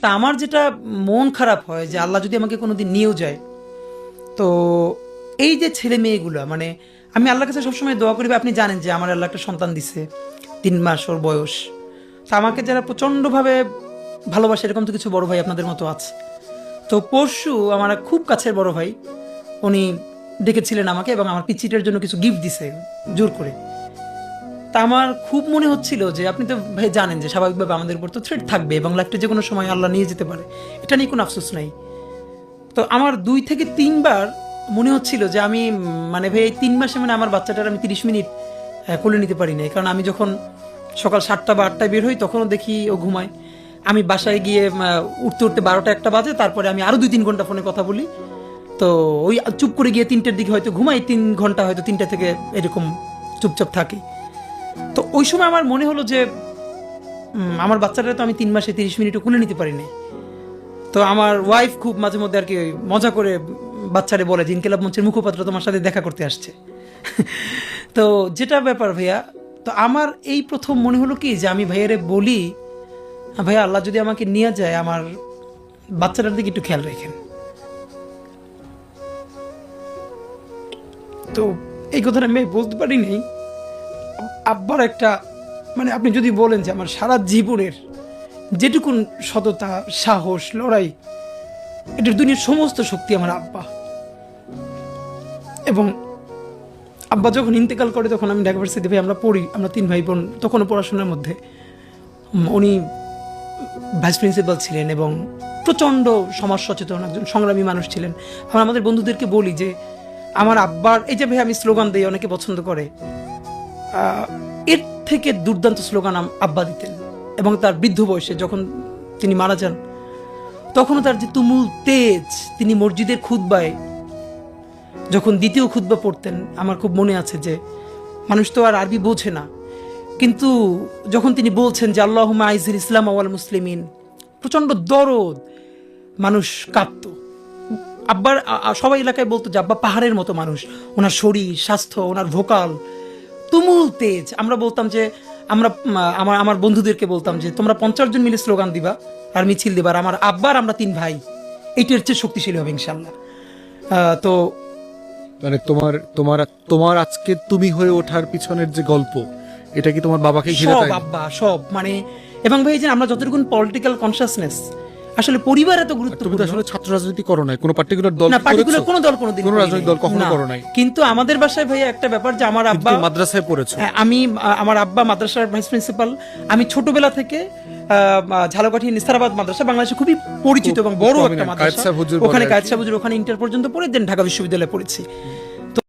তা আমার যেটা মন খারাপ হয় যে আল্লাহ যদি আমাকে কোনোদিন নিয়েও যায়, তো এই যে ছেলে মেয়েগুলো, মানে আমি আল্লাহর কাছে সবসময় দোয়া করি, আপনি জানেন যে আমার আল্লাহ একটা সন্তান দিছে, 3 মাস ওর বয়স। তা আমাকে যারা প্রচণ্ডভাবে ভালোবাসে এরকম তো কিছু বড় ভাই আপনাদের মতো আছে। তো পরশু আমার এক খুব কাছের বড় ভাই, উনি ডেকেছিলেন আমাকে এবং আমার পিচ্চিটার জন্য কিছু গিফট দিছে জোর করে। তা আমার খুব মনে হচ্ছিল যে আপনি তো ভাই জানেন যে স্বাভাবিকভাবে আমাদের উপর তো থ্রেট থাকবে এবং লাইফটা যে কোনো সময় আল্লাহ নিয়ে যেতে পারে, এটা নিয়ে কোনো আফসোস নাই। তো আমার 2 থেকে 3 বার মনে হচ্ছিল যে আমি মানে ভাই এই 3 মাসে মানে আমার বাচ্চাটার আমি 30 মিনিট কোলে নিতে পারি না, কারণ আমি যখন সকাল 7টা বা 8টায় বের হই তখনও দেখি ও ঘুমায়। আমি বাসায় গিয়ে উঠতে উঠতে 12টা 1টা বাজে, তারপরে আমি আরও 2-3 ঘন্টা ফোনে কথা বলি। তো ওই চুপ করে গিয়ে 3টের দিকে হয়তো ঘুমাই, 3 ঘন্টা হয়তো 3টা থেকে এরকম চুপচাপ থাকি। তো ওই সময় আমার মনে হলো যে আমার বাচ্চাটা তো আমি 3 মাসে 30 মিনিটও কোলে নিতে পারি না। তো আমার ওয়াইফ খুব মাঝে মধ্যে আর কি মজা করে বাচ্চারে বলে যে ইনকিলাব মঞ্চের মুখপাত্র তোমার সাথে দেখা করতে আসছে। তো যেটা ব্যাপার ভাইয়া, তো আমার এই প্রথম মনে হলো কি যে আমি ভাইয়ারে বলি, ভাইয়া আল্লাহ যদি আমাকে নিয়ে যায় আমার বাচ্চাটার দিকে একটু খেয়াল রাখেন। তো এই কথাটা আমি বলতে পারি নাই। আব্বার একটা মানে আপনি যদি বলেন যে আমার সারা জীবনের যেটুকুন সততা, সাহস, লড়াই, এটার দুনিয়ার সমস্ত শক্তি আমার আব্বা। এবং আব্বা যখন ইন্তেকাল করে তখন আমি ঢাকা ভার্সিটিতে ভাই আমরা পড়ি, আমরা 3 ভাই বোন, তখনও পড়াশোনার মধ্যে। উনি ভাইস প্রিন্সিপাল ছিলেন এবং প্রচণ্ড সমাজ সচেতন একজন সংগ্রামী মানুষ ছিলেন। আমরা আমাদের বন্ধুদেরকে বলি যে আমার আব্বার এই যে ভাই আমি স্লোগান দিই, অনেকে পছন্দ করে, এর থেকে দুর্দান্ত স্লোগান আব্বা দিতেন। এবং তার বৃদ্ধ বয়সে যখন তিনি মারা যান তখনও তার যে তুমুল তেজ, তিনি মসজিদের খুতবায় যখন দ্বিতীয় খুতবা পড়তেন, আমার খুব মনে আছে যে মানুষ তো আর আরবি বোঝে না, কিন্তু যখন তিনি বলছেন যে আল্লাহুম্মা আইজিল ইসলাম ওয়াল মুসলিমিন, প্রচণ্ড দরদ, মানুষ কাঁপত। আব্বার সবাই এলাকায় বলতো যে আব্বা পাহাড়ের মতো মানুষ, ওনার শরীর, স্বাস্থ্য, ওনার ভোকাল তুমুল তেজ। আমরা বলতাম যে আমরা আমার বন্ধুদেরকে বলতাম যে তোমরা 50 জন মিলে স্লোগান দিবা আর মিছিল দিবা, আর আমার আব্বার আমরা 3 ভাই এইটার চেয়ে শক্তিশালী হবে ইনশাল্লাহ। তো মানে তোমার তোমার তোমার আজকে তুমি হয়ে ওঠার পিছনের যে গল্প, এটা কি তোমার বাবাকে ঘিরে? সব আব্বা, সব মানে। এবং ভাই যে আমরা যতটুকু পলিটিক্যাল কনসিয়াসনেস, আসলে পরিবার এত গুরুত্বপূর্ণ। তুমি আসলে ছাত্র রাজনীতি করো নাই, কোনো পার্টিকুলার দল না, পার্টিকুলার কোনো দল কোনোদিন, কোনো রাজনৈতিক দল কখনো করো নাই। কিন্তু আমাদের বাসায় ভাইয়া একটা ব্যাপার যে আমার আব্বা মাদ্রাসায় পড়েছো। আমি আমার আব্বা মাদ্রাসার ভাইস প্রিন্সিপাল। আমি ছোটবেলা থেকে ঝালকাঠি নিসারাবাদ মাদ্রাসা বাংলাদেশে খুবই পরিচিত এবং বড় একটা মাদ্রাসা, ওখানে কায়েদ সাহেব হুজুর, ওখানে ইন্টার পর্যন্ত পড়ে দেন ঢাকা বিশ্ববিদ্যালয়ে পড়েছি।